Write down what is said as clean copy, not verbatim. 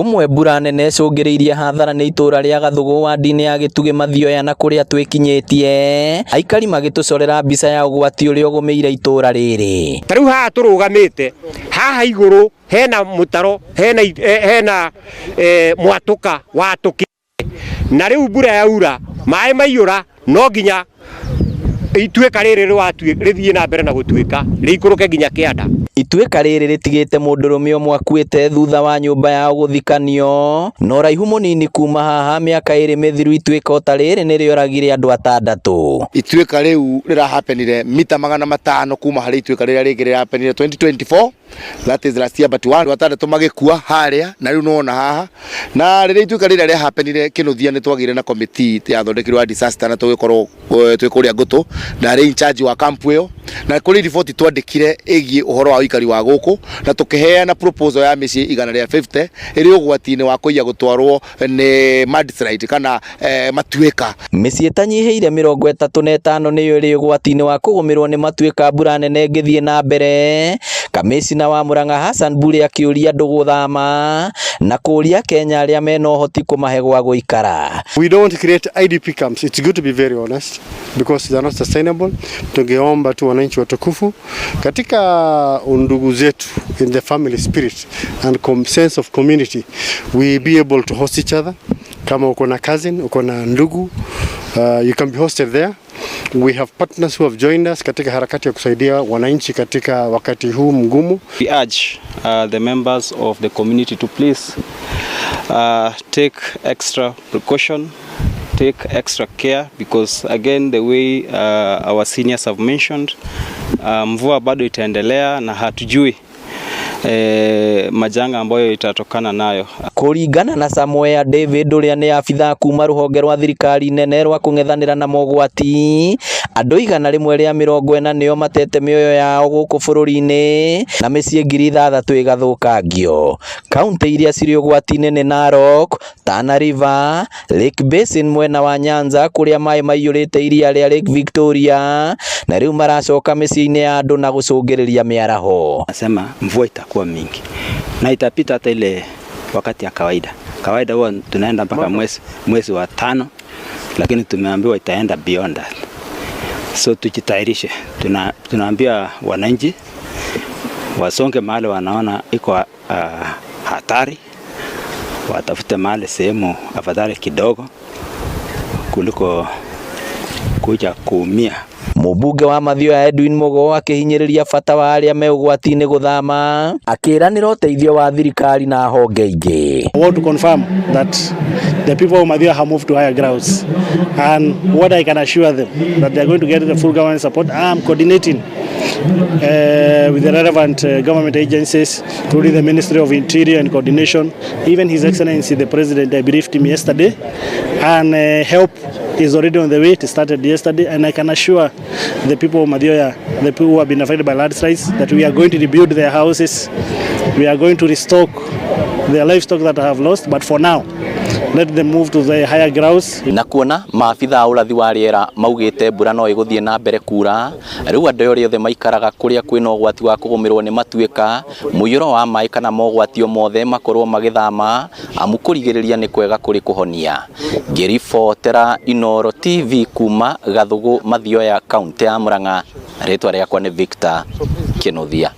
kumwe mbura nene cungiriirie hathara ni itura ria Gathugu wadi-ini ya Gitugi Mathioya na kuria twikinyitie aikari magitucorera mbica ya ugwati uria ugumiire itura riri. Tariu haha turugamite haha iguru hena mutaro hena mwatuka watuki na riu mbura yaura mai maiyura no nginya ituika riri rithie na mbere na gutuika riikuruke nginya kianda. Ituika riri ritigite mundurume umwe akuite thutha wa nyumba ya guthikanio no raihu munini kuma haha miaka iri mithiru ituika ota riri nirioragire andu 6. Ituika riu rira happenire mita 500 kuma hari ituika riri ringi happenire 2024, that is last year, but one watatu magikua haria na riu nona haha na riri ituika riri ria happenire kinuthia ni twagire na committee ya thondekirwa disaster na tugikorwo twikuria ngutu na ri in charge wa camp iyo na kuri report twandikire egie uhoro wa uikari wa guku na tukiheana proposal ya mici igana ria 50 iri ugwati-ini wa kuiya gutwarwo ni mudslide kana matuika. Mici itanyihiire 35 niyo iri ugwati-ini wa kugumirwo ni matuika mbura nene ngithie na mbere. Kamishina wa Murang'a Hassan Bure akiuria andu guthama na kuria Kenya aria mena uhoti kumahe gwa guikara. We don't create IDP camps. It's good to be very honest because they are not sustainable. Tungeomba tu wananchi watukufu katika undugu zetu in the family spirit and sense of community, we be able to host each other. Kama uko na cousin, uko na ndugu, you can be hosted there. We have partners who have joined us katika harakati ya kusaidia wananchi katika wakati huu mgumu. We urge the members of the community to please take extra precaution, take extra care because again the way our seniors have mentioned, mvua bado itaendelea na hatujui majanga ambayo itatokana nayo. Kuringana na Samuel David uria ni afitha kuma ruhonge rwa thirikari nene rwa kungethanira na mogwati, andu 140 nio matete mioyo yao guku bururi-ini na micii 6,000 igathukangio. Kaunti iria ciri ugwati-ini ni Narok, Tana River, Lake Basin mwena wa Nyanza kuria mai maiyurite iria ria Lake Victoria na riu maracoka micii-ini ya andu na gucungiriria miaraho. Nasema mvua itakuwa mingi na itapita hata ile wakati ya kawaida huwa tunaenda mpaka mwezi wa 5, lakini tumeambiwa itaenda beyond that. So tujitayarishe, tunaambia wananchi wasonge mahali wanaona iko hatari, watafute mahali sehemu afadhali kidogo kuliko kuja kuumia. Mubunge wa Mathioya Edwin Mugo akihinyiriria bata wa aria me ugwati-ini guthama akiranira uteithio wa thirikari na honge ingi. I want to confirm that the people of Mathioya have moved to higher grounds and what I can assure them that they are going to get the full government support. I am coordinating with the relevant government agencies, including the Ministry of Interior and Coordination. Even His Excellency the President, I briefed him yesterday, and help is already on the way. It started yesterday, and I can assure the people of Mathioya, the people who have been affected by landslides, that we are going to rebuild their houses. We are going to restock their livestock that I have lost, but for now let them move to the higher grounds. Na kuona maabitha urathi wa riera maugite mbura no iguthie na mbere kura, riu andu othe maikaraga kuria kwina ugwati wa kugumirwo ni matuika muyuro wa mai kana mogwati o mothe makorwo magithama amu kurigiriria ni kwega kuri kuhonia. Ngiribotera Inooro TV kuma Gathugu Mathioya, kaunti ya Murang'a. Ritwa riakwa ni Victor Kinuthia.